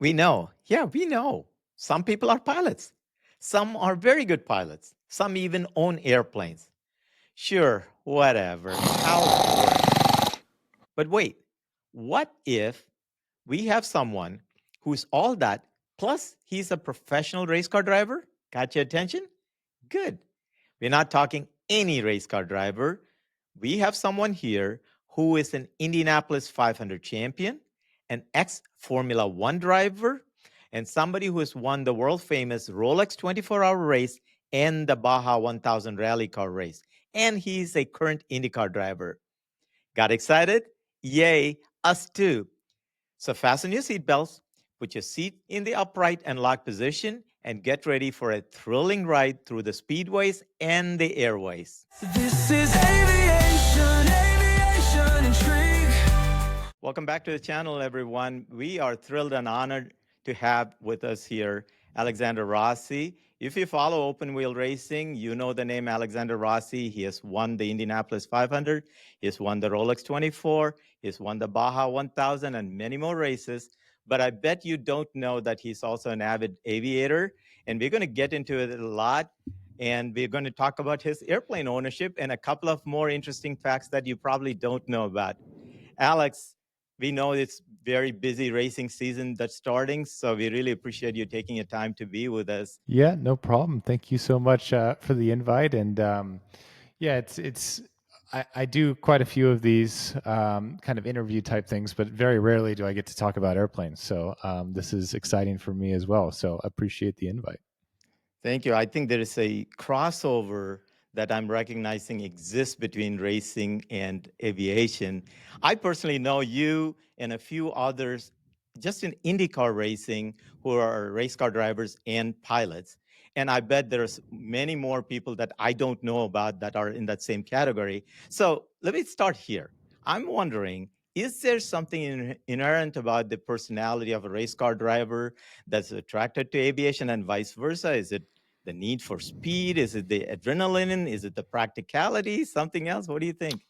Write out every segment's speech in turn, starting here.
We know. Yeah, we know. Some people are pilots. Some are very good pilots. Some even own airplanes. Sure, whatever. How it works. But wait, what if we have someone who's all that, plus he's a professional race car driver? Got your attention? Good. We're not talking any race car driver. We have someone here who is an Indianapolis 500 champion, an ex Formula One driver, and somebody who has won the world famous Rolex 24-hour race and the Baja 1000 rally car race. And he's a current IndyCar driver. Got excited? Yay, us too. So fasten your seatbelts, put your seat in the upright and locked position, and get ready for a thrilling ride through the speedways and the airways. This is aviation, intrigue. Welcome back to the channel, everyone. We are thrilled and honored to have with us here Alexander Rossi. If you follow open wheel racing, you know the name Alexander Rossi. He has won the Indianapolis 500, he has won the Rolex 24, he has won the Baja 1000, and many more races. But I bet you don't know that he's also an avid aviator. And we're going to get into it a lot. And we're going to talk about his airplane ownership and a couple of more interesting facts that you probably don't know about. Alex, we know it's very busy racing season that's starting, so we really appreciate you taking your time to be with us. Yeah, no problem. Thank you so much for the invite. And yeah, it's I do quite a few of these kind of interview type things, but very rarely do I get to talk about airplanes. So this is exciting for me as well. So appreciate the invite. Thank you. I think there is a crossover that I'm recognizing exists between racing and aviation. I personally know you and a few others just in IndyCar racing who are race car drivers and pilots. And I bet there's many more people that I don't know about that are in that same category. So let me start here. I'm wondering, is there something inherent about the personality of a race car driver that's attracted to aviation and vice versa? Is it the need for speed? Is it the adrenaline? Is it the practicality? Something else? What do you think?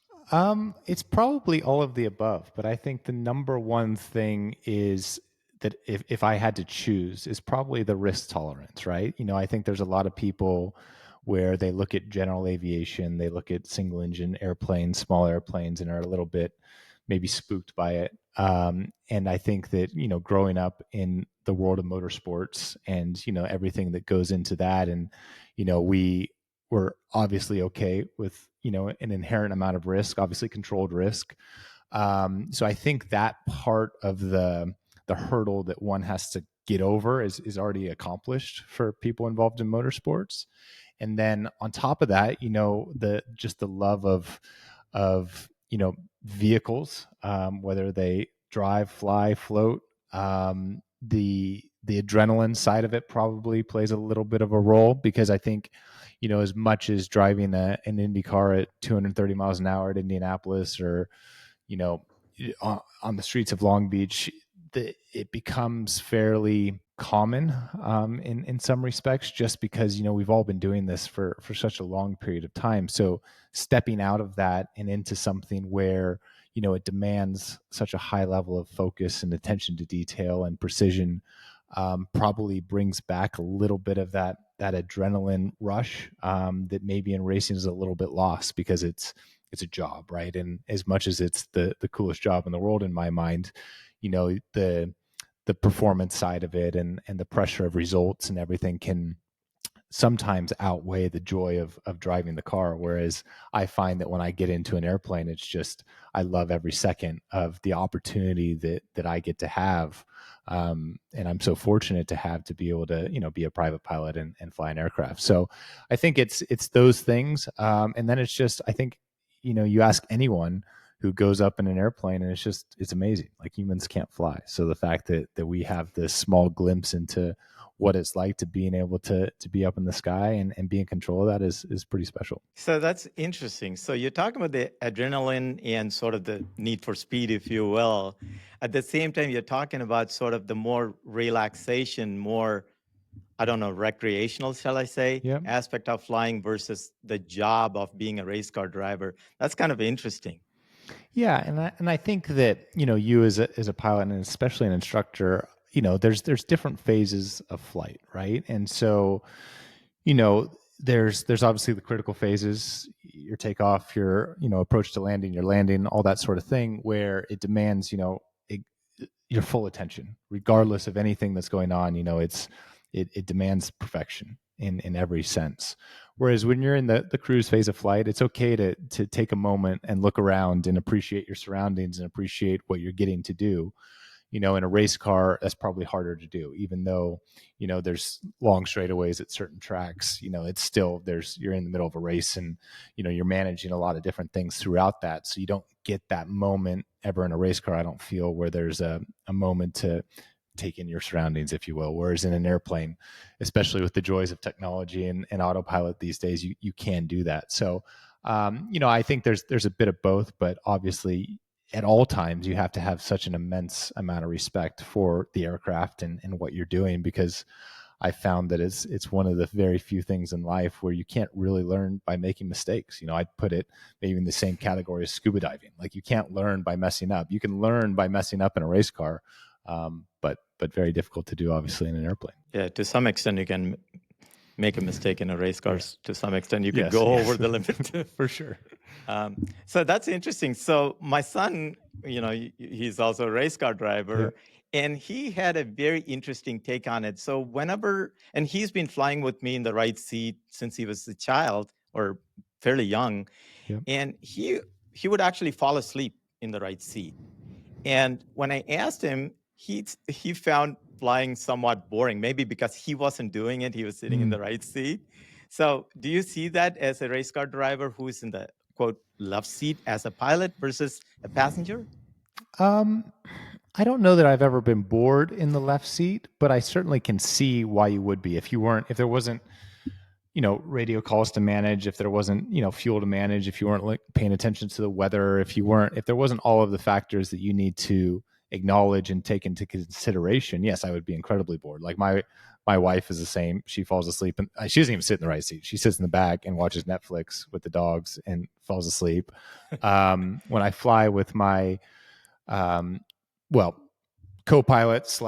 It's probably all of the above, but I think the number one thing is that if I had to choose is probably the risk tolerance, right? You know, I think there's a lot of people where they look at general aviation, they look at single engine airplanes, small airplanes, and are a little bit maybe spooked by it. And I think that, you know, growing up in the world of motorsports and, you know, everything that goes into that, and, you know, we were obviously okay with, you know, an inherent amount of risk, obviously controlled risk. So I think that part of the hurdle that one has to get over is already accomplished for people involved in motorsports. And then on top of that, you know, the love of you know, vehicles, whether they drive, fly, float. The adrenaline side of it probably plays a little bit of a role, because I think, you know, as much as driving an Indy car at 230 miles an hour at Indianapolis, or, you know, on the streets of Long Beach, it becomes fairly common in some respects, just because, you know, we've all been doing this for such a long period of time. So stepping out of that and into something where, you know, it demands such a high level of focus and attention to detail and precision, probably brings back a little bit of that adrenaline rush that maybe in racing is a little bit lost, because it's a job, right? And as much as it's the coolest job in the world in my mind, you know, the performance side of it and the pressure of results and everything can sometimes outweigh the joy of driving the car. Whereas I find that when I get into an airplane, it's just, I love every second of the opportunity that I get to have. And I'm so fortunate to be able to, you know, be a private pilot and fly an aircraft. So I think it's those things. And then it's just, I think, you know, you ask anyone who goes up in an airplane and it's amazing. Like, humans can't fly. So the fact that we have this small glimpse into what it's like to being able to be up in the sky and be in control of that is pretty special. So that's interesting. So you're talking about the adrenaline and sort of the need for speed, if you will. At the same time, you're talking about sort of the more relaxation, more, I don't know, recreational, shall I say, Yep. aspect of flying versus the job of being a race car driver. That's kind of interesting. Yeah, and I think that, you know, you as a pilot and especially an instructor, there's different phases of flight, right? And so, there's obviously the critical phases, your takeoff, your approach to landing, your landing, all that sort of thing, where it demands it, your full attention, regardless of anything that's going on. It demands perfection in every sense. Whereas when you're in the cruise phase of flight, it's okay to take a moment and look around and appreciate your surroundings and appreciate what you're getting to do. In a race car, that's probably harder to do, even though there's long straightaways at certain tracks. It's still, you're in the middle of a race, and you're managing a lot of different things throughout that, so you don't get that moment ever in a race car, I don't feel, where there's a moment to take in your surroundings, if you will. Whereas in an airplane, especially with the joys of technology and autopilot these days, you can do that. So I think there's a bit of both, but obviously at all times you have to have such an immense amount of respect for the aircraft and what you're doing, because I found that it's one of the very few things in life where you can't really learn by making mistakes. I'd put it maybe in the same category as scuba diving. Like, you can't learn by messing up. You can learn by messing up in a race car, but very difficult to do, obviously, in an airplane. Yeah, to some extent you can make a mistake in a race car. To some extent you could Yes, go yes. over the limit. For sure. So that's interesting. So my son, he's also a race car driver, and he had a very interesting take on it. So and he's been flying with me in the right seat since he was a child or fairly young. Yep. And he would actually fall asleep in the right seat. And when I asked him, he found flying somewhat boring, maybe because he wasn't doing it. He was sitting in the right seat. So do you see that as a race car driver who's in the quote left seat as a pilot versus a passenger? I don't know that I've ever been bored in the left seat, but I certainly can see why you would be if there wasn't, radio calls to manage, if there wasn't, fuel to manage, if you weren't paying attention to the weather, if there wasn't all of the factors that you need to acknowledge and take into consideration. Yes, I would be incredibly bored. Like my wife is the same. She falls asleep, and she doesn't even sit in the right seat. She sits in the back and watches Netflix with the dogs and falls asleep. When I fly with my co-pilot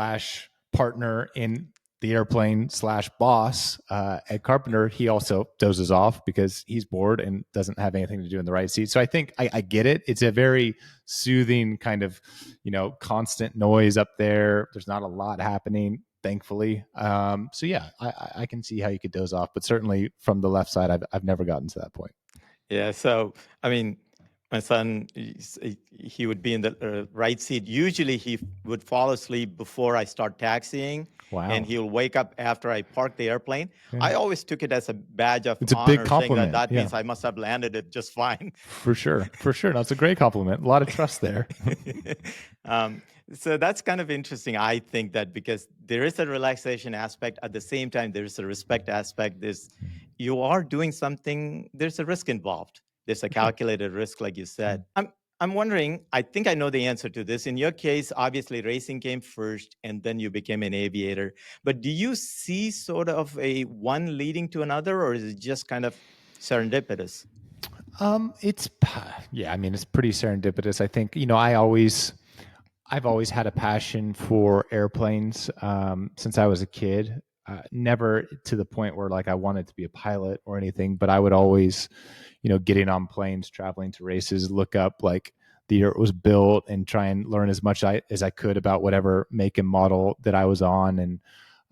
/ partner in the airplane / boss, Ed Carpenter, he also dozes off because he's bored and doesn't have anything to do in the right seat. So I think I get it. It's a very soothing kind of, constant noise up there. There's not a lot happening, thankfully. So yeah, I can see how you could doze off, but certainly from the left side, I've never gotten to that point. Yeah. So, I mean, my son, he would be in the right seat. Usually he would fall asleep before I start taxiing. Wow. And he'll wake up after I park the airplane. Yeah. I always took it as a badge of It's a honor, big compliment. saying that Yeah. means I must have landed it just fine. For sure. That's a great compliment. A lot of trust there. So that's kind of interesting. I think that because there is a relaxation aspect, at the same time, there's a respect aspect. You are doing something, there's a risk involved. There's a calculated risk, like you said. I'm wondering, I think I know the answer to this. In your case, obviously racing came first and then you became an aviator. But do you see sort of a one leading to another, or is it just kind of serendipitous? It's pretty serendipitous. I think, I've always had a passion for airplanes since I was a kid. Never to the point where like I wanted to be a pilot or anything, but I would always, getting on planes, traveling to races, look up like the year it was built and try and learn as much as I could about whatever make and model that I was on. And,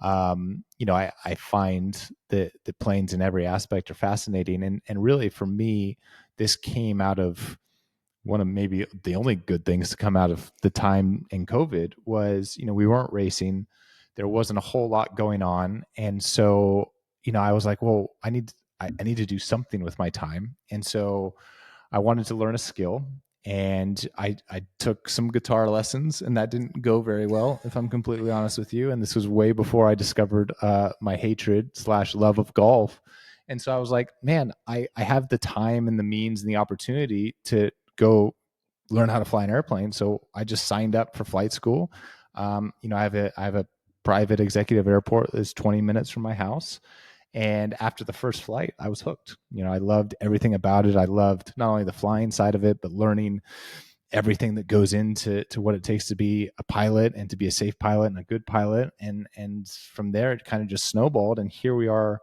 I find that the planes in every aspect are fascinating. And really for me, this came out of one of maybe the only good things to come out of the time in COVID was, we weren't racing. There wasn't a whole lot going on. And so, I was like, well, I need to do something with my time. And so I wanted to learn a skill, and I took some guitar lessons, and that didn't go very well, if I'm completely honest with you. And this was way before I discovered my hatred / love of golf. And so I was like, man, I have the time and the means and the opportunity to go learn how to fly an airplane. So I just signed up for flight school. I have a private executive airport that's 20 minutes from my house. And after the first flight, I was hooked. I loved everything about it. I loved not only the flying side of it, but learning everything that goes into what it takes to be a pilot and to be a safe pilot and a good pilot. And from there, it kind of just snowballed. And here we are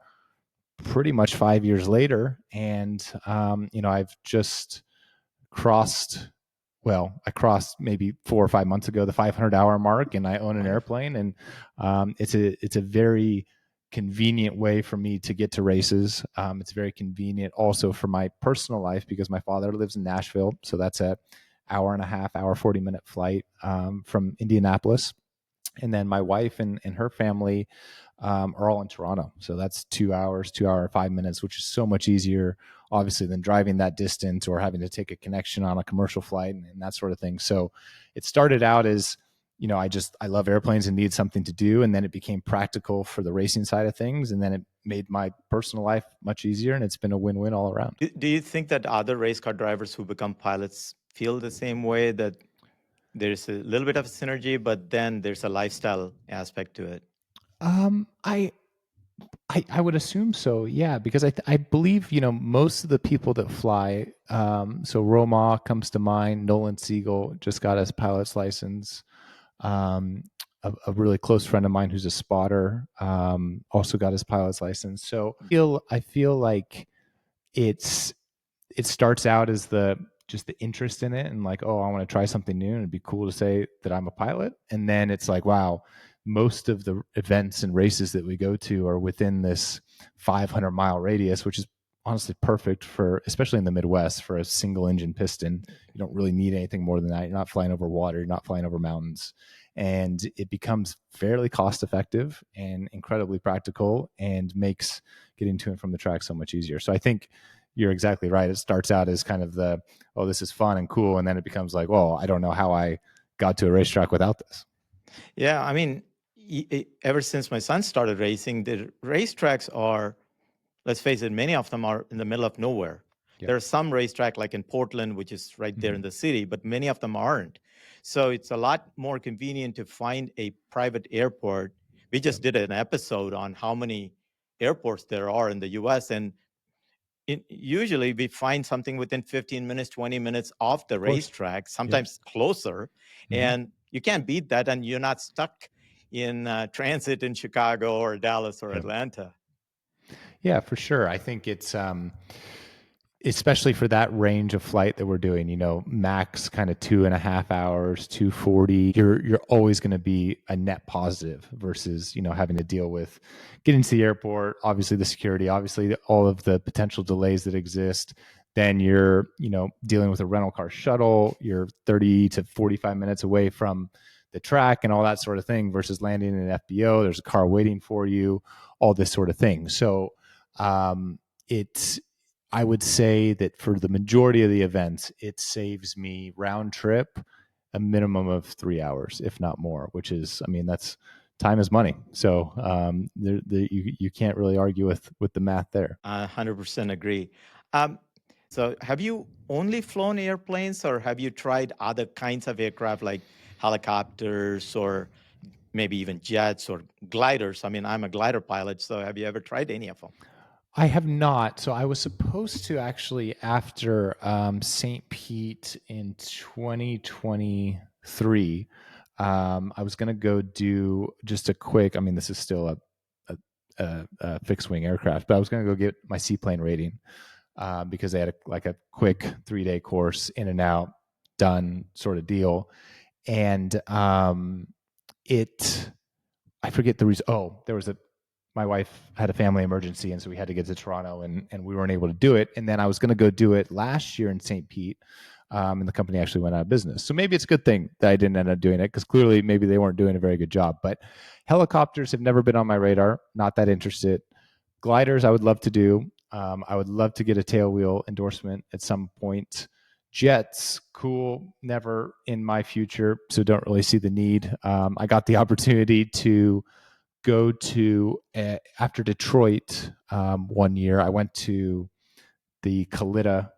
pretty much 5 years later. And, I've just crossed, I crossed maybe 4 or 5 months ago the 500-hour mark, and I own an airplane. And it's a very convenient way for me to get to races. It's very convenient also for my personal life because my father lives in Nashville. So that's a hour and a half, hour, 40-minute flight from Indianapolis. And then my wife and her family are all in Toronto. So that's 2 hours, 2 hour and 5 minutes, which is so much easier, obviously, than driving that distance or having to take a connection on a commercial flight and that sort of thing. So it started out as, I love airplanes and need something to do. And then it became practical for the racing side of things. And then it made my personal life much easier. And it's been a win-win all around. Do you think that other race car drivers who become pilots feel the same way, that there's a little bit of synergy, but then there's a lifestyle aspect to it? I would assume so, yeah, because I believe most of the people that fly. So Roma comes to mind. Nolan Siegel just got his pilot's license. A really close friend of mine who's a spotter also got his pilot's license. So I feel like it starts out as just the interest in it and like, oh, I want to try something new and it'd be cool to say that I'm a pilot. And then it's like, wow, most of the events and races that we go to are within this 500-mile radius, which is honestly perfect for, especially in the Midwest, for a single engine piston. You don't really need anything more than that. You're not flying over water. You're not flying over mountains. And it becomes fairly cost effective and incredibly practical and makes getting to and from the track so much easier. So I think you're exactly right. It starts out as kind of this is fun and cool. And then it becomes like, well, I don't know how I got to a racetrack without this. Yeah, I mean, ever since my son started racing, the racetracks are, let's face it, many of them are in the middle of nowhere. Yep. There are some racetrack like in Portland, which is right there in the city, but many of them aren't. So it's a lot more convenient to find a private airport. We just did an episode on how many airports there are in the US, and usually we find something within 15 minutes, 20 minutes off the racetrack, sometimes closer. And you can't beat that, and you're not stuck in transit in Chicago or Dallas or Atlanta. Yeah, for sure. I think it's especially for that range of flight that we're doing, max kind of 2.5 hours, 240. You're always going to be a net positive versus, having to deal with getting to the airport, obviously the security, obviously all of the potential delays that exist. Then you're, dealing with a rental car shuttle. You're 30 to 45 minutes away from the track and all that sort of thing versus landing in an FBO. There's a car waiting for you, all this sort of thing. So I would say that for the majority of the events, it saves me round trip a minimum of 3 hours, if not more, which is, that's time is money. So you can't really argue with the math there. 100% agree. So have you only flown airplanes, or have you tried other kinds of aircraft like helicopters or maybe even jets or gliders? I mean, I'm a glider pilot, so have you ever tried any of them? I have not. So I was supposed to actually, after St. Pete in 2023, I was going to go do just a quick, this is still a fixed wing aircraft, but I was going to go get my seaplane rating because they had a quick 3-day course, in and out, done sort of deal. And I forget the reason. Oh, my wife had a family emergency, and so we had to get to Toronto, and we weren't able to do it. And then I was going to go do it last year in St. Pete, and the company actually went out of business. So maybe it's a good thing that I didn't end up doing it, because clearly maybe they weren't doing a very good job. But helicopters have never been on my radar. Not that interested. Gliders I would love to do. I would love to get a tailwheel endorsement at some point. Jets, cool, never in my future, so don't really see the need. I got the opportunity to go to after Detroit 1 year. I went to the Kalita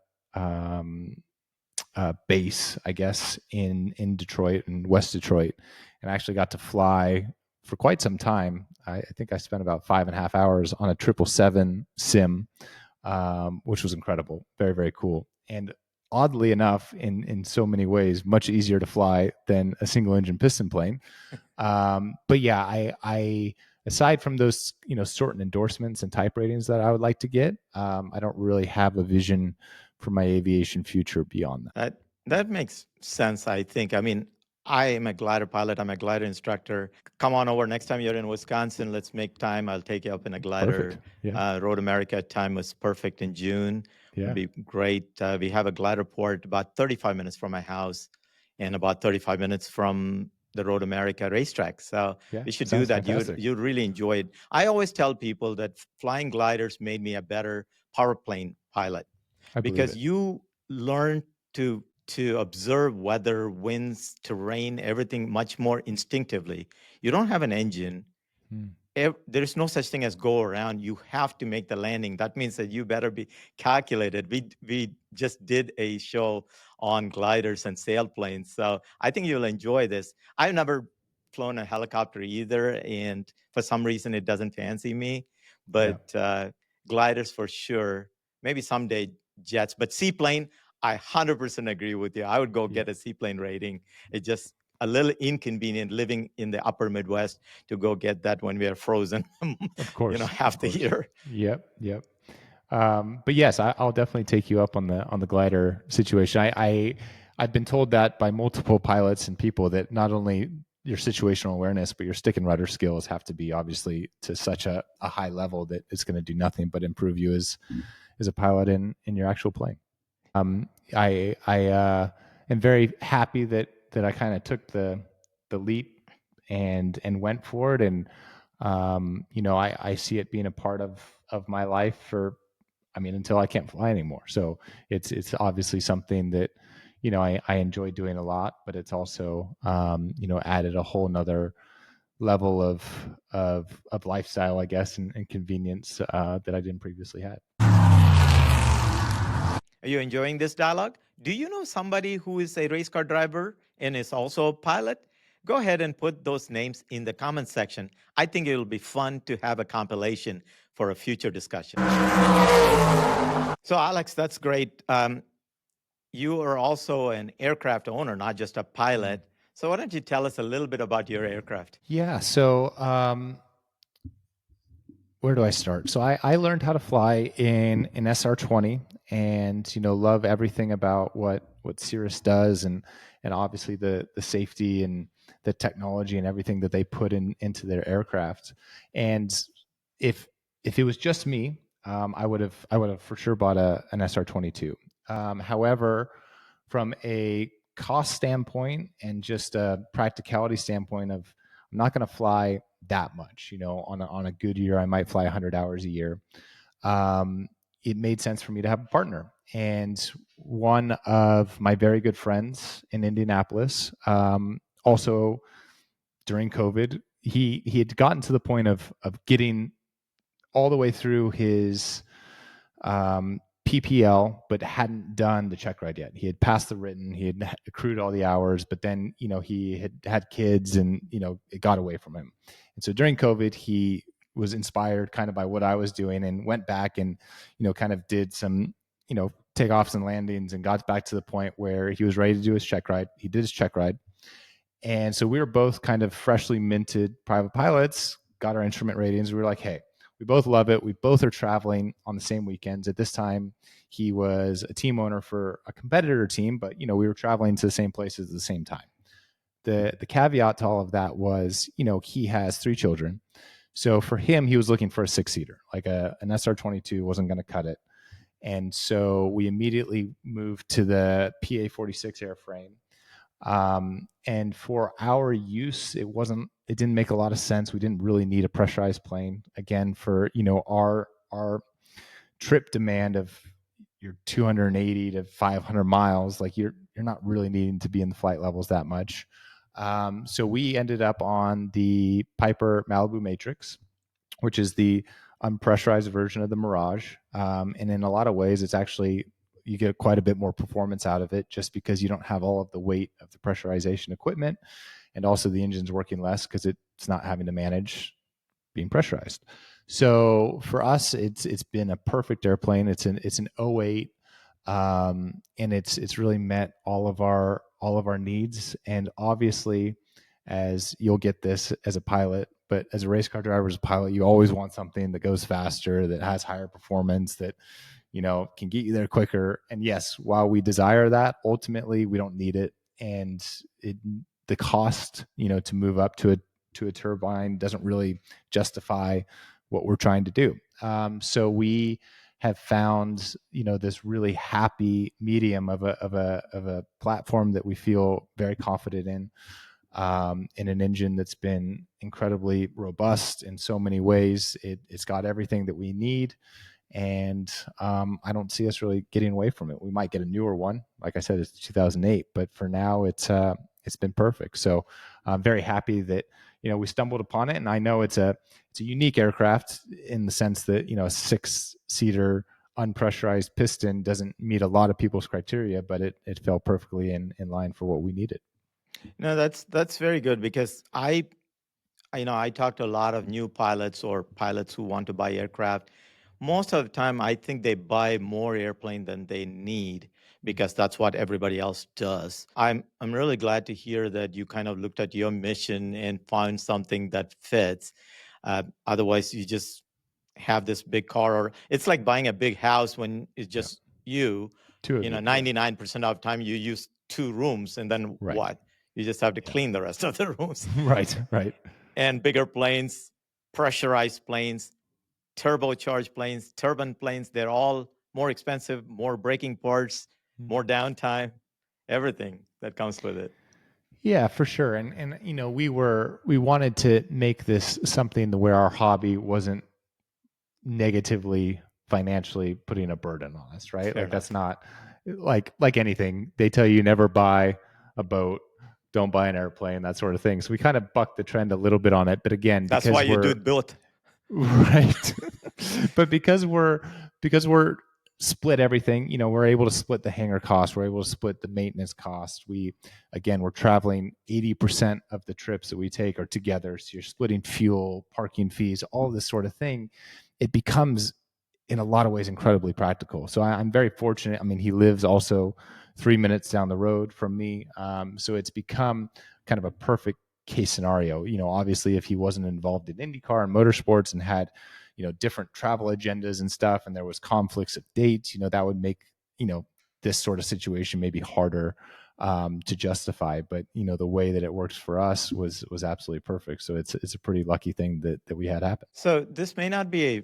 base, I guess, in Detroit, in West Detroit, and I actually got to fly for quite some time. I think I spent about 5.5 hours on a 777 sim, which was incredible, very, very cool. And oddly enough, in so many ways, much easier to fly than a single engine piston plane. But yeah, I aside from those, certain endorsements and type ratings that I would like to get, I don't really have a vision for my aviation future beyond that. That makes sense, I think. I mean, I am a glider pilot. I'm a glider instructor. Come on over next time you're in Wisconsin. Let's make time. I'll take you up in a glider. Perfect. Yeah. Road America time was perfect in June. It'd Yeah. be great. We have a glider port about 35 minutes from my house and about 35 minutes from the Road America racetrack. So Yeah. we should do Sounds that. You'd fantastic. you'd really enjoy it. I always tell people that flying gliders made me a better power plane pilot I believe because it. you learn to observe weather, winds, terrain, everything much more instinctively. You don't have an engine. Hmm. There's no such thing as go around. You have to make the landing. That means that you better be calculated. We just did a show on gliders and sailplanes, so I think you'll enjoy this. I've never flown a helicopter either, and for some reason it doesn't fancy me. Yeah. But gliders for sure. Maybe someday jets, but seaplane. I 100% agree with you. I would go Yeah. get a seaplane rating. It's just a little inconvenient living in the upper Midwest to go get that when we are frozen, Of course. Of half the course. year. Yep. Yep. But yes, I'll definitely take you up on the glider situation. I've been told that by multiple pilots and people that not only your situational awareness, but your stick and rudder skills have to be obviously to such a high level that it's going to do nothing but improve you as a pilot in your actual plane. I am very happy that I kind of took the leap and went for it, and I see it being a part of my life for, I mean, until I can't fly anymore. So it's obviously something that I enjoy doing a lot, but it's also added a whole nother level of lifestyle, I guess, and convenience that I didn't previously have. Are you enjoying this dialogue? Do you know somebody who is a race car driver and is also a pilot? Go ahead and put those names in the comment section. I think it'll be fun to have a compilation for a future discussion. So, Alex, that's great. You are also an aircraft owner, not just a pilot. So, why don't you tell us a little bit about your aircraft? Yeah. So where do I start? So I learned how to fly in an SR20, and love everything about what Cirrus does, and obviously the safety and the technology and everything that they put into their aircraft. And if it was just me, I would have for sure bought an SR22. However, from a cost standpoint and just a practicality standpoint of, I'm not going to fly that much. On a good year, I might fly 100 hours a year. It made sense for me to have a partner. And one of my very good friends in Indianapolis, also during COVID, he had gotten to the point of getting all the way through his PPL, but hadn't done the check ride yet. He had passed the written, he had accrued all the hours, but then he had kids, and it got away from him. And so during COVID, he was inspired kind of by what I was doing, and went back and kind of did some takeoffs and landings, and got back to the point where he was ready to do his check ride. He did his check ride, and so we were both kind of freshly minted private pilots, got our instrument ratings. We were like, hey, we both love it. We both are traveling on the same weekends. At this time, he was a team owner for a competitor team, but we were traveling to the same places at the same time. The caveat to all of that was, he has 3 children. So for him, he was looking for a 6-seater. Like an SR22 wasn't going to cut it. And so we immediately moved to the PA46 airframe. And for our use, it didn't make a lot of sense. We didn't really need a pressurized plane. Again, for our trip demand of your 280 to 500 miles, like you're not really needing to be in the flight levels that much. So we ended up on the Piper Malibu Matrix, which is the unpressurized version of the Mirage. And in a lot of ways, it's actually, you get quite a bit more performance out of it, just because you don't have all of the weight of the pressurization equipment, and also the engine's working less because it's not having to manage being pressurized. So for us, it's been a perfect airplane. It's an '08 and it's really met all of our needs. And obviously, as you'll get this as a pilot, but as a race car driver, as a pilot, you always want something that goes faster, that has higher performance, that can get you there quicker. And yes, while we desire that, ultimately we don't need it. And the cost, to move up to a turbine doesn't really justify what we're trying to do. So we have found, this really happy medium of a platform that we feel very confident in an engine that's been incredibly robust in so many ways. It's got everything that we need, and I don't see us really getting away from it. We might get a newer one, like I said, it's 2008, but for now, it's been perfect. So I'm very happy that we stumbled upon it, and I know it's a unique aircraft in the sense that a 6-seater unpressurized piston doesn't meet a lot of people's criteria, but it fell perfectly in line for what we needed. No, that's very good because I talk to a lot of new pilots or pilots who want to buy aircraft. Most of the time, I think they buy more airplane than they need because that's what everybody else does. I'm really glad to hear that you kind of looked at your mission and found something that fits. Otherwise, you just have this big car, or it's like buying a big house when it's Yeah. just you. Two of you. 99% of the time you use 2 rooms, and then Right. what? You just have to Yeah. clean the rest of the rooms. Right. And bigger planes, pressurized planes, turbocharged planes, turbine planes, they're all more expensive, more braking parts, more downtime, everything that comes with it. Yeah, for sure. And we wanted to make this something where our hobby wasn't negatively financially putting a burden on us, right? Fair Like that's enough. not like anything. They tell you never buy a boat, don't buy an airplane, that sort of thing. So we kind of bucked the trend a little bit on it, but again, That's why because you do we're it both. right. But because we're split everything, we're able to split the hangar cost, we're able to split the maintenance cost. We're traveling 80% of the trips that we take are together, so you're splitting fuel, parking fees, all this sort of thing. It becomes in a lot of ways incredibly practical. So I'm very fortunate. I mean, he lives also 3 minutes down the road from me, so it's become kind of a perfect case scenario. Obviously, if he wasn't involved in IndyCar and motorsports and had different travel agendas and stuff, and there was conflicts of dates, that would make this sort of situation maybe harder to justify. But the way that it works for us was absolutely perfect. So it's a pretty lucky thing that we had happen. So this may not be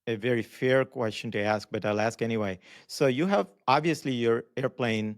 a very fair question to ask, but I'll ask anyway. So you have obviously your airplane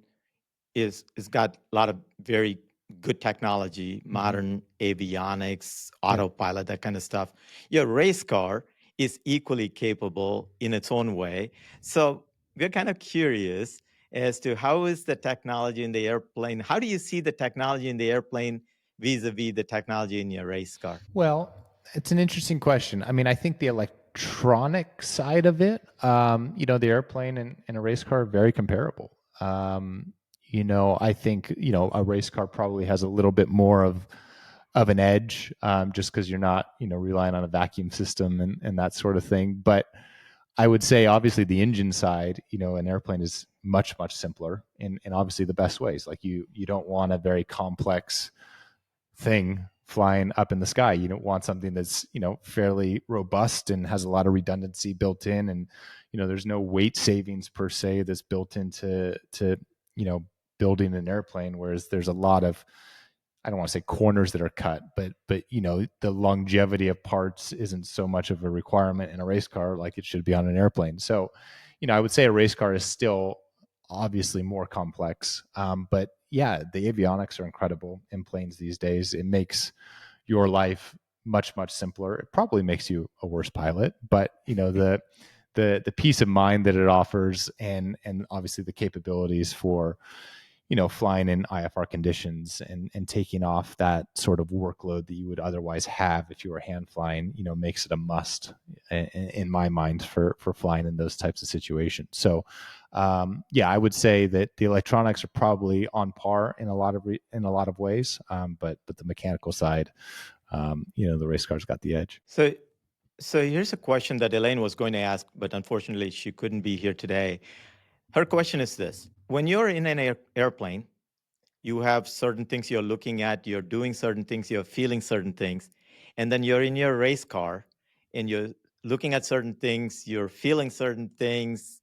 is got a lot of very good technology, modern avionics, Yeah. autopilot, that kind of stuff. Your race car is equally capable in its own way. So we're kind of curious as to how is the technology in the airplane? How do you see the technology in the airplane vis-a-vis the technology in your race car? Well, it's an interesting question. I mean, I think the electronic side of it, the airplane and a race car are very comparable. I think, a race car probably has a little bit more of an edge, just because you're not, relying on a vacuum system and that sort of thing. But I would say, obviously, the engine side, an airplane is much, much simpler in obviously the best ways. Like you don't want a very complex thing flying up in the sky. You don't want something that's fairly robust and has a lot of redundancy built in, and there's no weight savings per se that's built into you know building an airplane. Whereas there's a lot of, I don't want to say corners that are cut, but the longevity of parts isn't so much of a requirement in a race car like it should be on an airplane. So, I would say a race car is still obviously more complex. But yeah, the avionics are incredible in planes these days. It makes your life much, much simpler. It probably makes you a worse pilot, but the peace of mind that it offers, and obviously the capabilities for flying in IFR conditions and taking off that sort of workload that you would otherwise have if you were hand flying, makes it a must in my mind for flying in those types of situations. So, yeah, I would say that the electronics are probably on par in a lot of ways, but the mechanical side, the race car's got the edge. So here's a question that Elaine was going to ask, but unfortunately she couldn't be here today. Her question is this: when you're in an airplane, you have certain things you're looking at, you're doing certain things, you're feeling certain things, and then you're in your race car and you're looking at certain things, you're feeling certain things,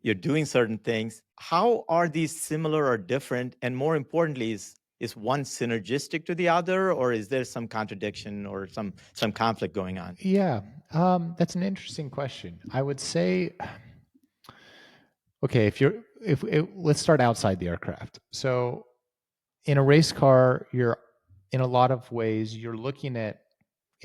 you're doing certain things. How are these similar or different? And more importantly, is one synergistic to the other, or is there some contradiction or some conflict going on? Yeah, that's an interesting question. I would say, okay, if let's start outside the aircraft. So in a race car, you're in a lot of ways you're looking at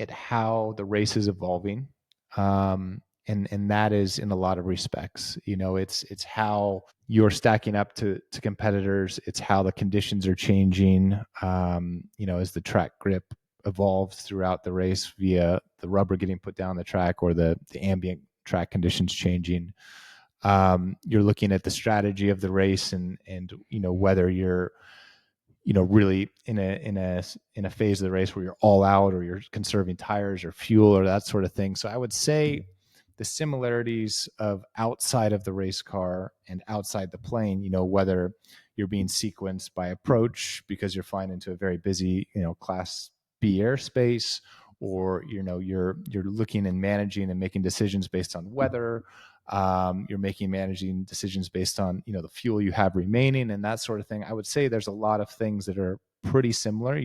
how the race is evolving, and that is in a lot of respects. It's how you're stacking up to competitors. It's how the conditions are changing. As the track grip evolves throughout the race via the rubber getting put down the track or the ambient track conditions changing. You're looking at the strategy of the race and whether you're really in a phase of the race where you're all out or you're conserving tires or fuel or that sort of thing. So I would say the similarities of outside of the race car and outside the plane, whether you're being sequenced by approach because you're flying into a very busy, class B airspace, or you're looking and managing and making decisions based on weather. You're making managing decisions based on the fuel you have remaining and that sort of thing. I would say there's a lot of things that are pretty similar.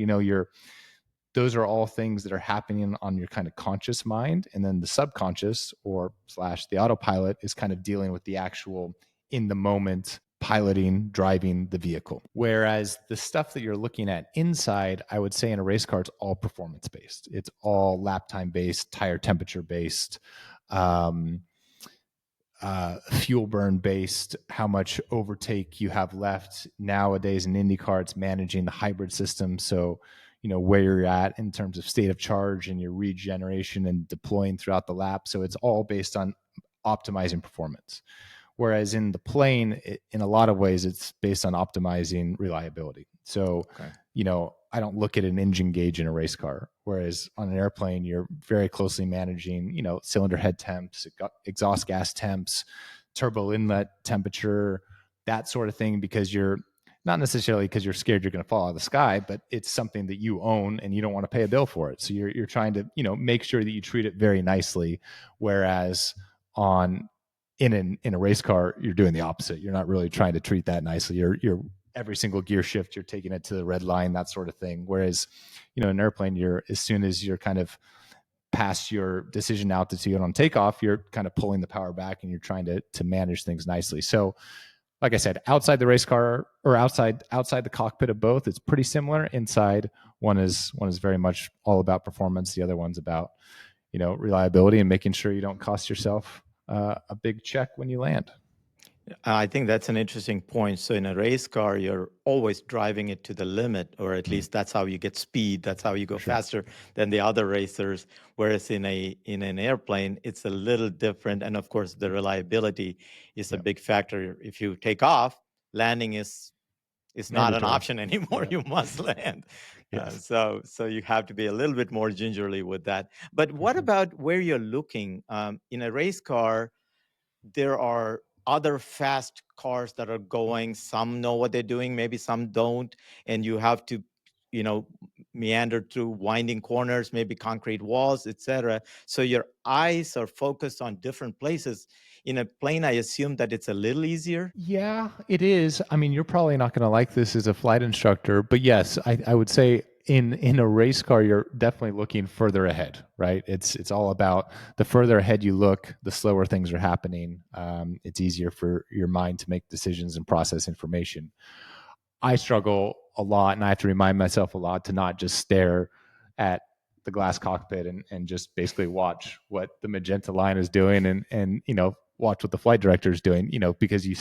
Those are all things that are happening on your kind of conscious mind, and then the subconscious or slash the autopilot is kind of dealing with the actual in the moment piloting, driving the vehicle. Whereas the stuff that you're looking at inside, I would say in a race car, it's all performance based. It's all lap time based, tire temperature based, fuel burn based, how much overtake you have left. Nowadays in IndyCar, it's managing the hybrid system. So, where you're at in terms of state of charge and your regeneration and deploying throughout the lap. So it's all based on optimizing performance. Whereas in the plane, in a lot of ways, it's based on optimizing reliability. So, Okay. I don't look at an engine gauge in a race car. Whereas on an airplane, you're very closely managing, cylinder head temps, exhaust gas temps, turbo inlet temperature, that sort of thing, because you're not necessarily because you're scared you're going to fall out of the sky, but it's something that you own and you don't want to pay a bill for it. So you're trying to, make sure that you treat it very nicely. Whereas on in a race car, you're doing the opposite. You're not really trying to treat that nicely. You're every single gear shift, you're taking it to the red line, that sort of thing. Whereas, an airplane, as soon as you're kind of past your decision altitude on takeoff, you're kind of pulling the power back and you're trying to manage things nicely. So, like I said, outside the race car or outside the cockpit of both, it's pretty similar. Inside, one is very much all about performance. The other one's about reliability and making sure you don't cost yourself a big check when you land. I think that's an interesting point. So in a race car, you're always driving it to the limit, or at least that's how you get speed. That's how you go faster than the other racers. Whereas in an airplane, it's a little different. And of course, the reliability is a big factor. If you take off, landing is not an option anymore. You must land. Yes. So you have to be a little bit more gingerly with that. But what about where you're looking? In a race car, there are other fast cars that are going. Some know what they're doing, maybe some don't, and you have to meander through winding corners, maybe concrete walls, etc. So your eyes are focused on different places. In a plane, I assume that it's a little easier. Yeah, it is. I mean, you're probably not going to like this as a flight instructor, but yes, I would say in a race car, you're definitely looking further ahead, right? It's all about the further ahead you look, the slower things are happening. It's easier for your mind to make decisions and process information. I struggle a lot, and I have to remind myself a lot to not just stare at the glass cockpit and just basically watch what the magenta line is doing and watch what the flight director is doing, because you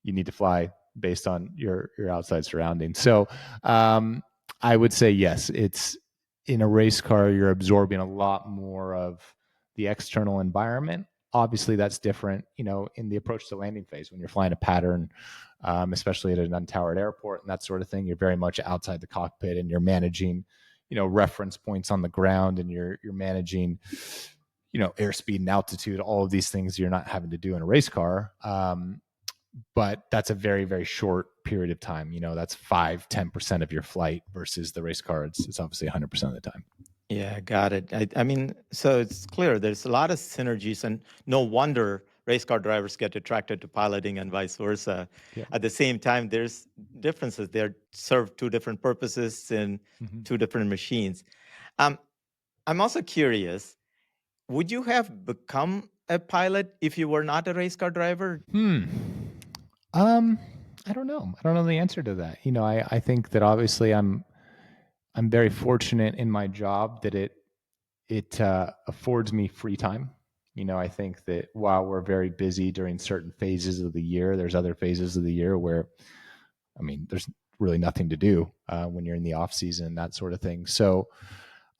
need to fly based on your outside surroundings. So I would say yes, it's in a race car, you're absorbing a lot more of the external environment. Obviously, that's different, in the approach to landing phase when you're flying a pattern, especially at an untowered airport and that sort of thing. You're very much outside the cockpit and you're managing, reference points on the ground, and you're managing, airspeed and altitude, all of these things you're not having to do in a race car. But that's a very, very short period of time. That's 5-10% of your flight versus the race car. It's obviously 100% of the time. Yeah, got it. I mean, so it's clear there's a lot of synergies, and no wonder race car drivers get attracted to piloting and vice versa. Yeah. At the same time, there's differences. They serve two different purposes in two different machines. I'm also curious, would you have become a pilot if you were not a race car driver? I don't know. I don't know the answer to that. I think that obviously I'm very fortunate in my job that it affords me free time. I think that while we're very busy during certain phases of the year, there's other phases of the year where, there's really nothing to do when you're in the off season, that sort of thing. So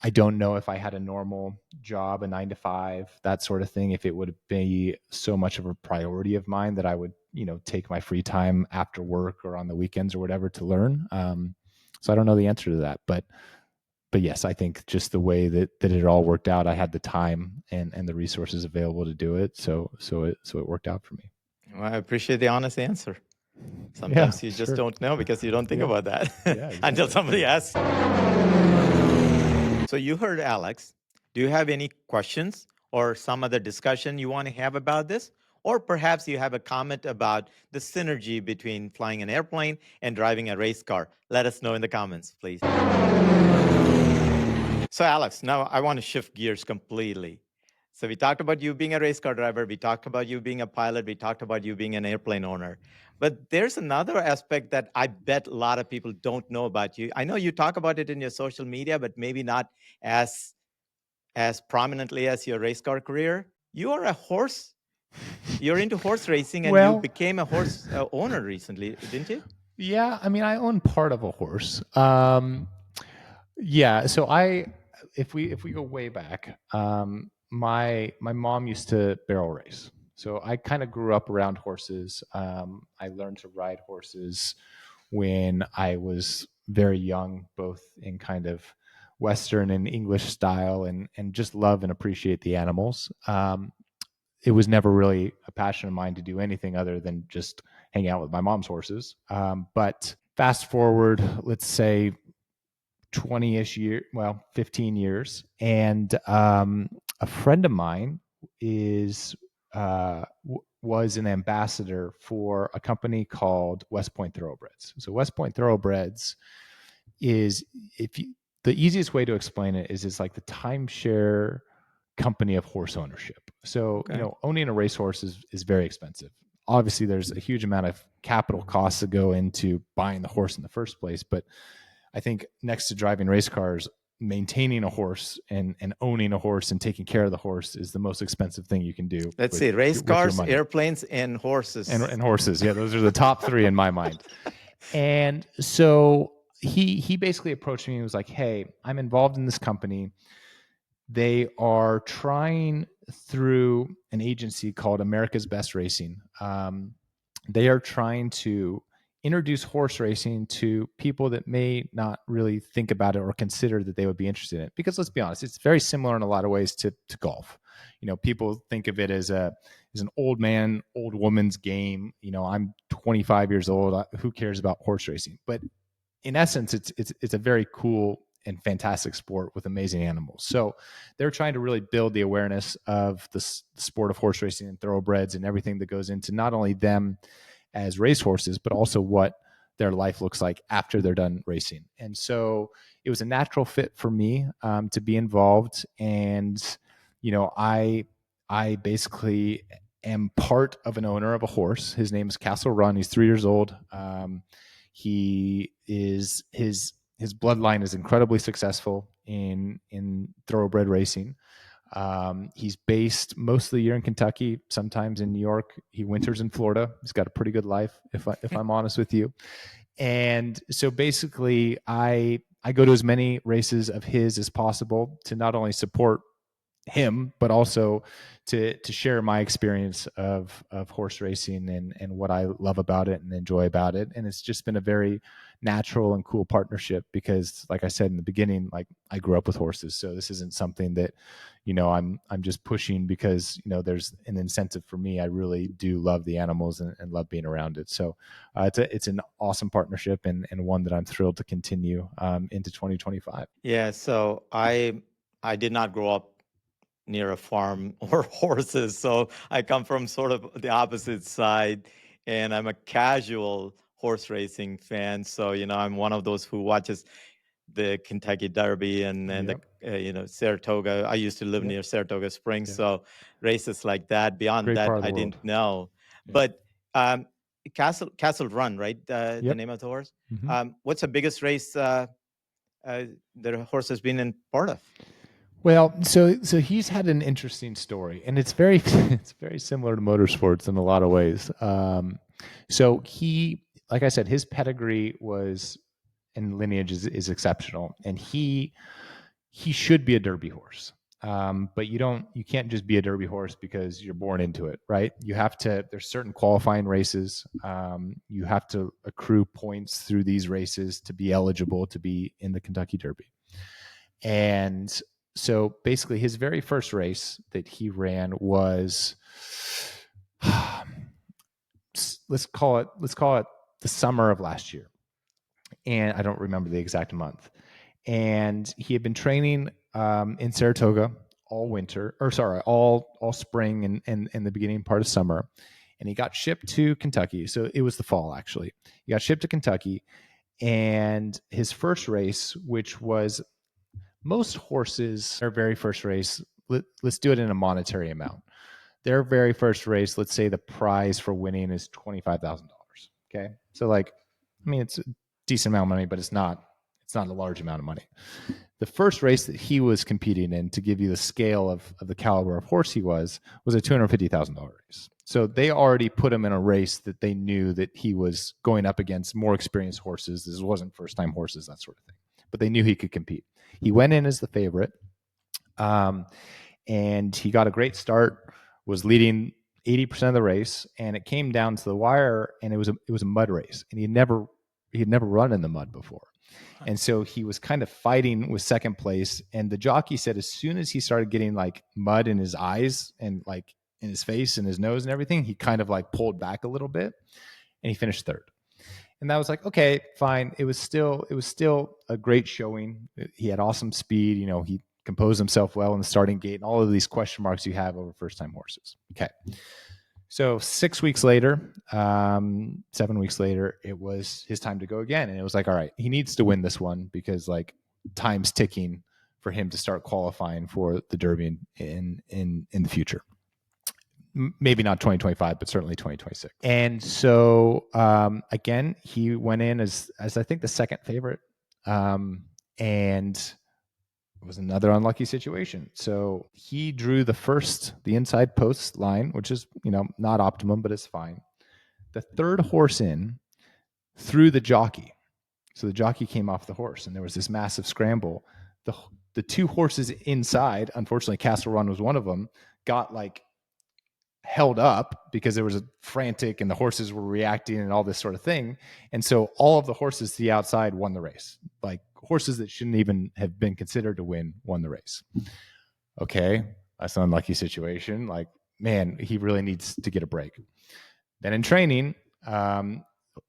I don't know if I had a normal job, a 9 to 5, that sort of thing, if it would be so much of a priority of mine that I would, take my free time after work or on the weekends or whatever to learn. So I don't know the answer to that, but yes, I think just the way that it all worked out, I had the time and the resources available to do it. So it worked out for me. Well, I appreciate the honest answer. Sometimes you just don't know because you don't think about that until somebody asks. So you heard Alex. Do you have any questions or some other discussion you want to have about this? Or perhaps you have a comment about the synergy between flying an airplane and driving a race car. Let us know in the comments, please. So Alex, now I want to shift gears completely. So we talked about you being a race car driver. We talked about you being a pilot. We talked about you being an airplane owner. But there's another aspect that I bet a lot of people don't know about you. I know you talk about it in your social media, but maybe not as prominently as your race car career. You are a horse. You're into horse racing, and you became a horse owner recently, didn't you? Yeah, I own part of a horse. Yeah, so if we go way back, my mom used to barrel race. So I kind of grew up around horses. I learned to ride horses when I was very young, both in kind of Western and English style, and just love and appreciate the animals. It was never really a passion of mine to do anything other than just hang out with my mom's horses. But fast forward, let's say 20-ish year, 15 years, and a friend of mine was an ambassador for a company called West Point Thoroughbreds. So West Point Thoroughbreds is, the easiest way to explain it is it's like the timeshare company of horse ownership. So, owning a racehorse is very expensive. Obviously, there's a huge amount of capital costs that go into buying the horse in the first place. But I think next to driving race cars, maintaining a horse and owning a horse and taking care of the horse is the most expensive thing you can do. Let's see, race cars, airplanes, and horses. And horses. Yeah, those are the top three in my mind. And so he basically approached me and was like, hey, I'm involved in this company. They are trying through an agency called America's Best Racing. They are trying to introduce horse racing to people that may not really think about it or consider that they would be interested in it. Because let's be honest, it's very similar in a lot of ways to golf. People think of it as an old man, old woman's game. I'm 25 years old. Who cares about horse racing? But in essence, it's a very cool and fantastic sport with amazing animals. So they're trying to really build the awareness of the sport of horse racing and thoroughbreds and everything that goes into not only them as racehorses, but also what their life looks like after they're done racing. And so it was a natural fit for me to be involved. And, I basically am part of an owner of a horse. His name is Castle Run. He's 3 years old. He is his bloodline is incredibly successful in thoroughbred racing. He's based most of the year in Kentucky, sometimes in New York. He winters in Florida. He's got a pretty good life, if I'm honest with you. And so basically, I go to as many races of his as possible to not only support him, but also to share my experience of horse racing and what I love about it and enjoy about it. And it's just been a very natural and cool partnership because, like I said in the beginning, like I grew up with horses, so this isn't something that I'm just pushing because there's an incentive for me. I really do love the animals and love being around it. So it's an awesome partnership and one that I'm thrilled to continue into 2025. Yeah, so I did not grow up near a farm or horses, so I come from sort of the opposite side, and I'm a casual horse racing fan. So I'm one of those who watches the Kentucky Derby and Yep. the Saratoga. I used to live Yep. near Saratoga Springs, Yeah. so races like that. Beyond Great that, part of the I world. didn't know. Yeah. But Castle Run, right? The Yep. name of the horse. Mhm. What's the biggest race the horse has been in part of? Well, so he's had an interesting story, and it's very it's very similar to motorsports in a lot of ways. So he, like I said, his pedigree was and lineage is exceptional, and he should be a Derby horse. But you can't just be a Derby horse because you're born into it, right? You have to. There's certain qualifying races. You have to accrue points through these races to be eligible to be in the Kentucky Derby. And so basically his very first race that he ran was let's call it the summer of last year. And I don't remember the exact month. And he had been training in Saratoga all winter, or sorry, all spring and the beginning part of summer. And he got shipped to Kentucky. So it was the fall, actually. He got shipped to Kentucky. And his first race, which was most horses, their very first race, let's do it in a monetary amount. Their very first race, let's say the prize for winning is $25,000. Okay. So it's a decent amount of money, but it's not a large amount of money. The first race that he was competing in, to give you the scale of the caliber of horse he was a $250,000 race. So they already put him in a race that they knew that he was going up against more experienced horses. This wasn't first time horses, that sort of thing. But they knew he could compete. He went in as the favorite, and he got a great start, was leading 80% of the race, and it came down to the wire, and it was a mud race, and he had never run in the mud before. And so he was kind of fighting with second place. And the jockey said as soon as he started getting like mud in his eyes and like in his face and his nose and everything, he kind of like pulled back a little bit and he finished third. And that was like, okay, fine. It was still a great showing. He had awesome speed. He composed himself well in the starting gate and all of these question marks you have over first time horses. Okay. So 6 weeks later, 7 weeks later, it was his time to go again. And it was like, all right, he needs to win this one because like time's ticking for him to start qualifying for the Derby in the future. Maybe not 2025, but certainly 2026. And so again, he went in as I think the second favorite. And it was another unlucky situation. So he drew the inside post line, which is, not optimum, but it's fine. The third horse in threw the jockey. So the jockey came off the horse and there was this massive scramble. The two horses inside, unfortunately, Castle Run was one of them, got like held up because there was a frantic and the horses were reacting and all this sort of thing. And so all of the horses to the outside won the race. Like horses that shouldn't even have been considered to win won the race. Okay, that's an unlucky situation. Like, man, he really needs to get a break. Then in training,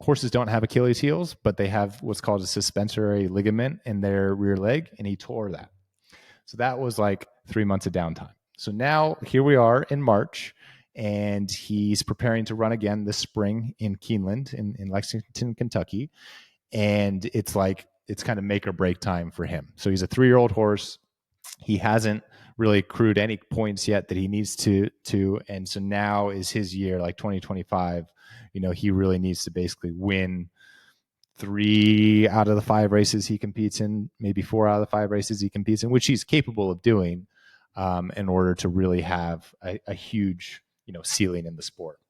horses don't have Achilles heels, but they have what's called a suspensory ligament in their rear leg, and he tore that. So that was like 3 months of downtime. So now here we are in March, and he's preparing to run again this spring in Keeneland in Lexington, Kentucky. And it's kind of make or break time for him. So he's a 3-year-old horse. He hasn't really accrued any points yet that he needs to. And so now is his year, like 2025. He really needs to basically win 3 out of the 5 races he competes in, maybe 4 out of the 5 races he competes in, which he's capable of doing in order to really have a huge, ceiling in the sport.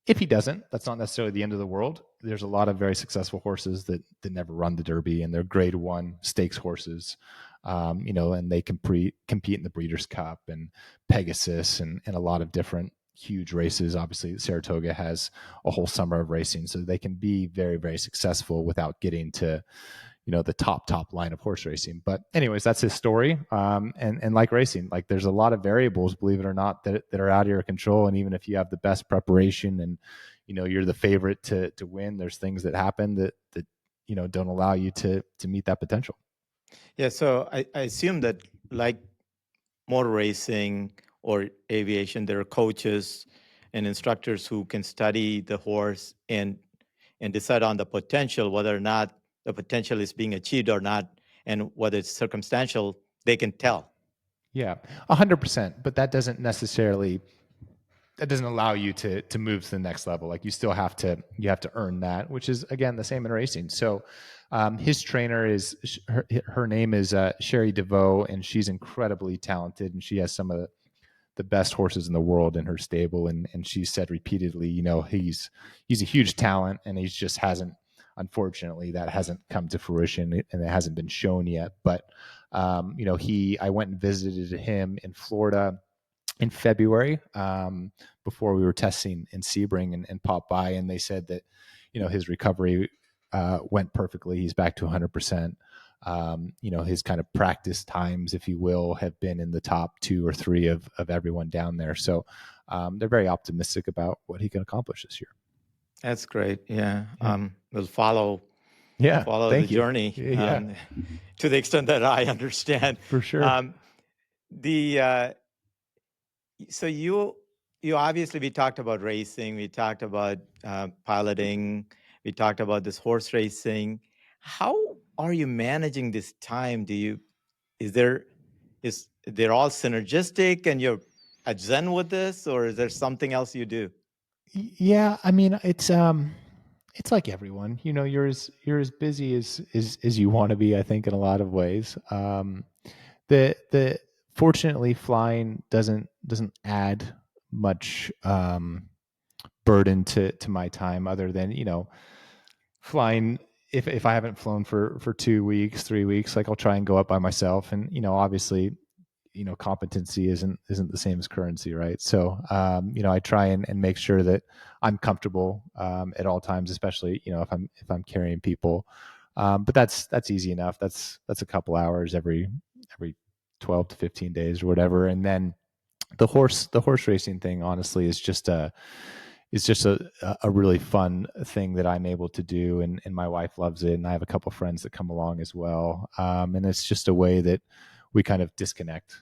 If he doesn't, that's not necessarily the end of the world. There's a lot of very successful horses that never run the Derby, and they're grade 1 stakes horses. and they compete in the Breeders' Cup and Pegasus and a lot of different huge races. Obviously, Saratoga has a whole summer of racing, so they can be very, very successful without getting to the top line of horse racing. But anyways, that's his story. And like racing, like there's a lot of variables, believe it or not, that are out of your control. And even if you have the best preparation and you're the favorite to win, there's things that happen that don't allow you to meet that potential. Yeah, so I assume that like motor racing or aviation, there are coaches and instructors who can study the horse and decide on the potential, whether or not the potential is being achieved or not, and whether it's circumstantial, they can tell. Yeah, 100%. But that doesn't allow you to move to the next level. Like you have to earn that, which is again the same in racing. So his trainer is her name is Sherry DeVoe, and she's incredibly talented, and she has some of the best horses in the world in her stable. And she said repeatedly, he's a huge talent, and he just hasn't, unfortunately, that hasn't come to fruition, and it hasn't been shown yet. But I went and visited him in Florida in February, before we were testing in Sebring, and popped by, and they said that his recovery went perfectly. He's back to 100%. His kind of practice times, if you will, have been in the top 2 or 3 of everyone down there. So they're very optimistic about what he can accomplish this year. That's great. Yeah. We'll follow Thank the you. journey Yeah, to the extent that I understand. for sure. The so you obviously, we talked about racing, we talked about piloting, we talked about this horse racing. How are you managing this time? Is they're all synergistic and you're at zen with this, or is there something else you do? Yeah, I mean, it's like everyone, you're as busy as you want to be, I think, in a lot of ways. The Fortunately, flying doesn't add much burden to my time, other than flying. If I haven't flown for 2 weeks, 3 weeks, like I'll try and go up by myself, and obviously competency isn't the same as currency, right? So I try and make sure that I'm comfortable at all times, especially if I'm carrying people. But that's easy enough. That's a couple hours every 12 to 15 days or whatever. And then the horse racing thing, honestly, is just a really fun thing that I'm able to do, and my wife loves it, and I have a couple friends that come along as well. And it's just a way that we kind of disconnect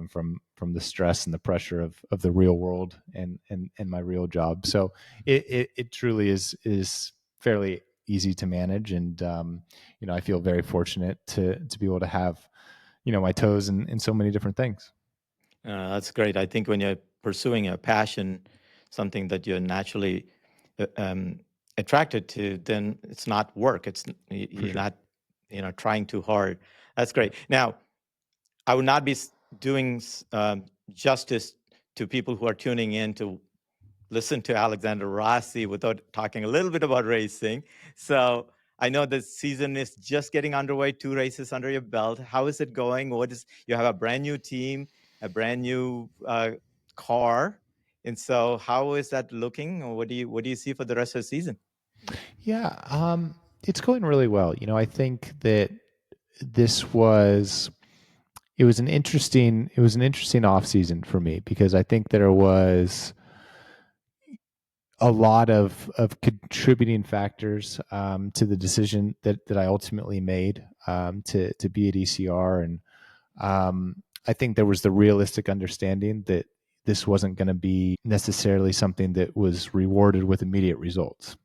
from the stress and the pressure of the real world and my real job. So it truly is fairly easy to manage, and I feel very fortunate to be able to have my toes in so many different things. That's great. I think when you're pursuing a passion, something that you're naturally attracted to, then it's not work. For You're sure. not, trying too hard. That's great. Now, I would not be doing justice to people who are tuning in to listen to Alexander Rossi without talking a little bit about racing. So I know the season is just getting underway, 2 races under your belt. How is it going? You have a brand new team, a brand new car. And so how is that looking? What do you see for the rest of the season? Yeah, it's going really well. I think that this was it was an interesting off season for me, because I think there was a lot of contributing factors to the decision that I ultimately made to be at ECR. And I think there was the realistic understanding that this wasn't going to be necessarily something that was rewarded with immediate results.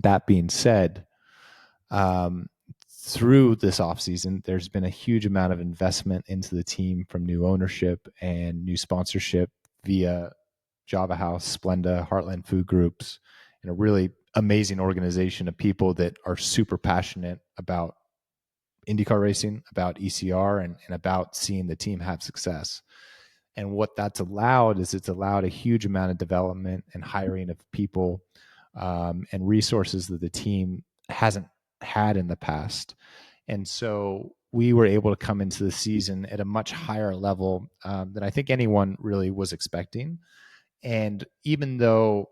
That being said, um, through this offseason, there's been a huge amount of investment into the team from new ownership and new sponsorship via Java House, Splenda, Heartland Food Groups, and a really amazing organization of people that are super passionate about IndyCar racing, about ECR, and about seeing the team have success. And what that's allowed is it's allowed a huge amount of development and hiring of people and resources that the team hasn't had in the past. And so we were able to come into the season at a much higher level than I think anyone really was expecting. And even though,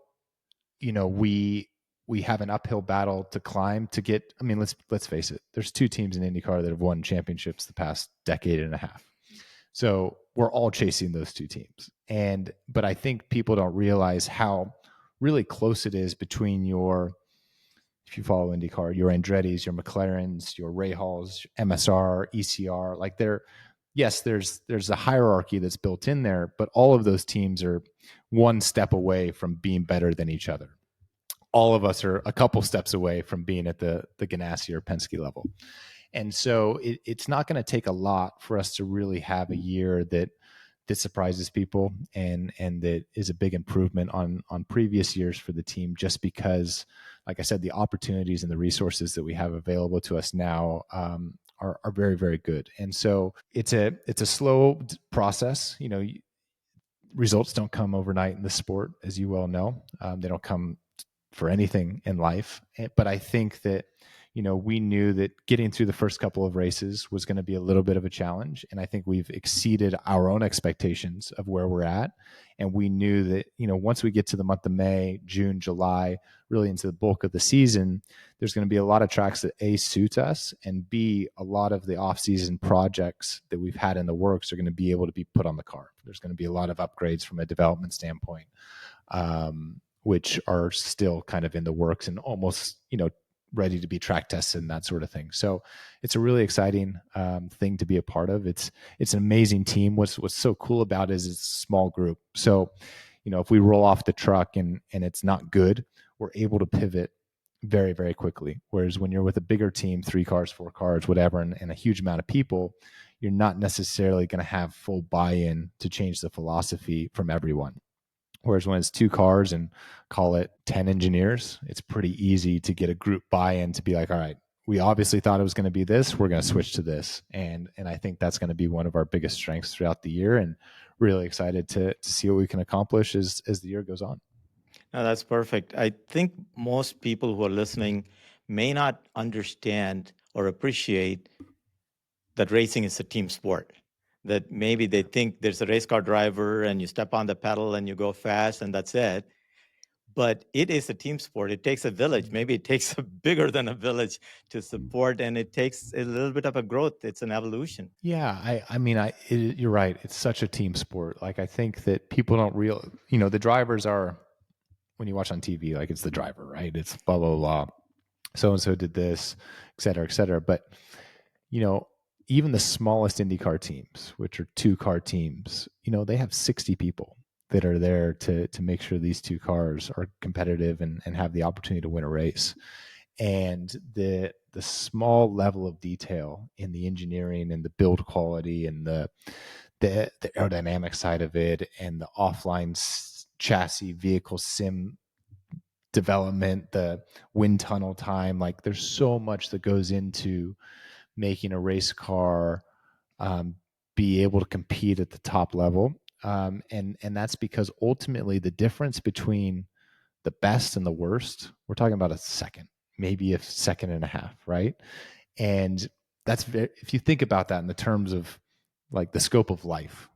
we have an uphill battle to climb to get, I mean, let's face it, there's two teams in IndyCar that have won championships the past decade and a half. So we're all chasing those two teams. But I think people don't realize how really close it is between if you follow IndyCar, your Andretti's, your McLarens, your Rahals, MSR, ECR, like there's a hierarchy that's built in there, but all of those teams are one step away from being better than each other. All of us are a couple steps away from being at the Ganassi or Penske level. And so it's not going to take a lot for us to really have a year that surprises people and that is a big improvement on previous years for the team, just because, like I said, the opportunities and the resources that we have available to us now are very, very good. And so it's a slow process. Results don't come overnight in the sport, as you well know. They don't come for anything in life. But I think that, we knew that getting through the first couple of races was going to be a little bit of a challenge. And I think we've exceeded our own expectations of where we're at. And we knew that, once we get to the month of May, June, July, really into the bulk of the season, there's going to be a lot of tracks that A, suit us, and B, a lot of the off-season projects that we've had in the works are going to be able to be put on the car. There's going to be a lot of upgrades from a development standpoint, which are still kind of in the works and almost, ready to be track tested and that sort of thing. So it's a really exciting thing to be a part of. It's an amazing team. What's so cool about it is it's a small group. So, if we roll off the truck and it's not good, we're able to pivot very, very quickly. Whereas when you're with a bigger team, 3 cars, 4 cars, whatever, and a huge amount of people, you're not necessarily going to have full buy-in to change the philosophy from everyone. Whereas when it's 2 cars and call it 10 engineers, it's pretty easy to get a group buy-in to be like, all right, we obviously thought it was going to be this, we're going to switch to this. And I think that's going to be one of our biggest strengths throughout the year, and really excited to see what we can accomplish as the year goes on. No, that's perfect. I think most people who are listening may not understand or appreciate that racing is a team sport. That maybe they think there's a race car driver and you step on the pedal and you go fast and that's it. But it is a team sport. It takes a village. Maybe it takes a bigger than a village to support, and it takes a little bit of a growth. It's an evolution. Yeah, you're right. It's such a team sport. Like, I think that people don't the drivers are, when you watch on TV, like, it's the driver, right? It's blah, blah, blah. So-and-so did this, et cetera, et cetera. But, even the smallest IndyCar teams, which are 2-car teams, they have 60 people that are there to make sure these 2 cars are competitive and have the opportunity to win a race. And the small level of detail in the engineering and the build quality and the aerodynamic side of it and the offline chassis vehicle sim development, the wind tunnel time, like, there's so much that goes into making a race car be able to compete at the top level. And that's because ultimately the difference between the best and the worst, we're talking about a second, maybe a second and a half, right? And that's if you think about that in the terms of, like, the scope of life,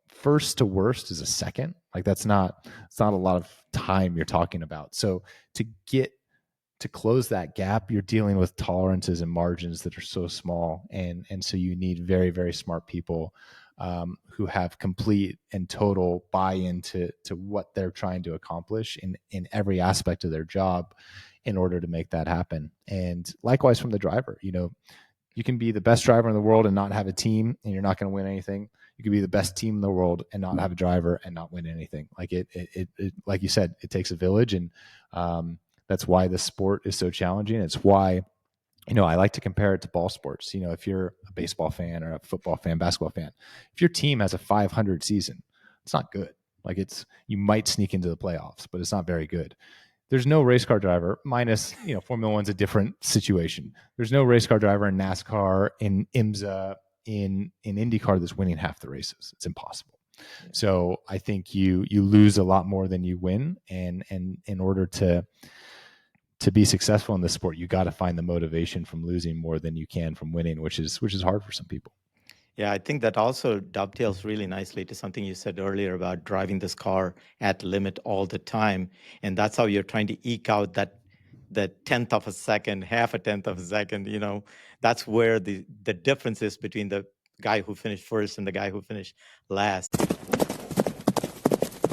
first to worst is a second. Like, it's not a lot of time you're talking about. So to close that gap, you're dealing with tolerances and margins that are so small. And so you need very, very smart people who have complete and total buy-in to what they're trying to accomplish in every aspect of their job in order to make that happen. And likewise from the driver, you can be the best driver in the world and not have a team, and you're not going to win anything. You can be the best team in the world and not have a driver and not win anything. Like, it like you said, it takes a village. And that's why the sport is so challenging. It's why, I like to compare it to ball sports. If you're a baseball fan or a football fan, basketball fan, if your team has a 500 season, it's not good. Like, you might sneak into the playoffs, but it's not very good. There's no race car driver, minus, Formula One's a different situation. There's no race car driver in NASCAR, in IMSA, in IndyCar that's winning half the races. It's impossible. So I think you lose a lot more than you win. And in order to to be successful in this sport, you got to find the motivation from losing more than you can from winning, which is hard for some people. Yeah, I think that also dovetails really nicely to something you said earlier about driving this car at limit all the time. And that's how you're trying to eke out that tenth of a second, half a tenth of a second, that's where the difference is between the guy who finished first and the guy who finished last.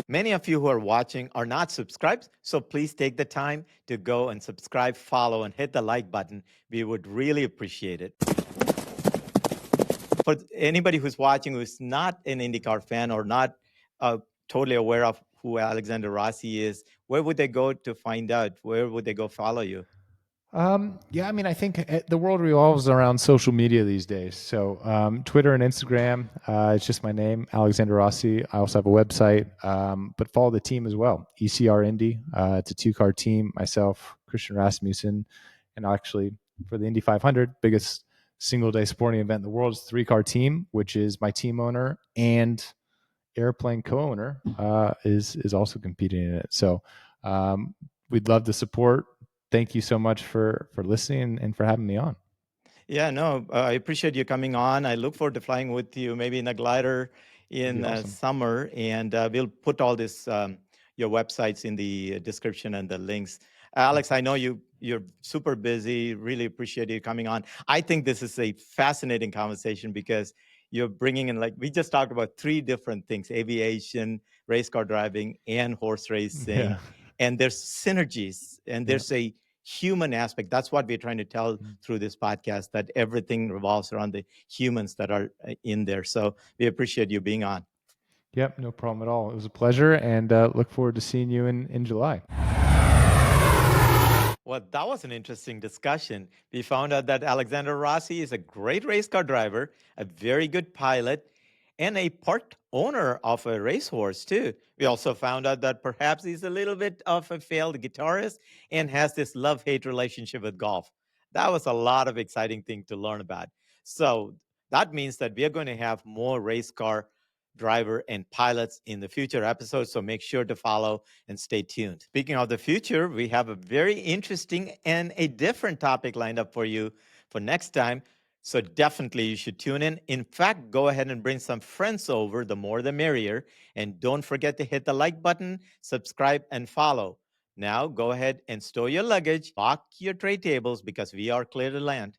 Many of you who are watching are not subscribed, so please take the time to go and subscribe, follow, and hit the like button. We would really appreciate it. For anybody who's watching who's not an IndyCar fan or not totally aware of who Alexander Rossi is, where would they go to find out? Where would they go follow you? Yeah, I mean, I think the world revolves around social media these days. So Twitter and Instagram, it's just my name, Alexander Rossi. I also have a website, but follow the team as well, ECR Indy. It's a 2-car team, myself, Christian Rasmussen, and actually for the Indy 500, biggest single-day sporting event in the world, is a 3-car team, which is my team owner and airplane co-owner is also competing in it. So we'd love the support. Thank you so much for listening and for having me on. Yeah, no, I appreciate you coming on. I look forward to flying with you, maybe in a glider in Awesome. summer, and we'll put all this your websites in the description and the links. Alex, I know you're super busy. Really appreciate you coming on. I think this is a fascinating conversation because you're bringing in, like we just talked about, 3 different things: aviation, race car driving, and horse racing. Yeah. And there's synergies, and there's a human aspect. That's what we're trying to tell through this podcast, that everything revolves around the humans that are in there. So we appreciate you being on. Yep, no problem at all. It was a pleasure, and look forward to seeing you in July. Well, that was an interesting discussion. We found out that Alexander Rossi is a great race car driver, a very good pilot, and a part owner of a racehorse, too. We also found out that perhaps he's a little bit of a failed guitarist and has this love hate relationship with golf. That was a lot of exciting thing to learn about. So that means that we are going to have more race car driver and pilots in the future episodes. So make sure to follow and stay tuned. Speaking of the future, we have a very interesting and a different topic lined up for you for next time. So definitely you should tune in. In fact, go ahead and bring some friends over. The more the merrier. And don't forget to hit the like button, subscribe, and follow. Now go ahead and store your luggage, lock your tray tables because we are clear to land.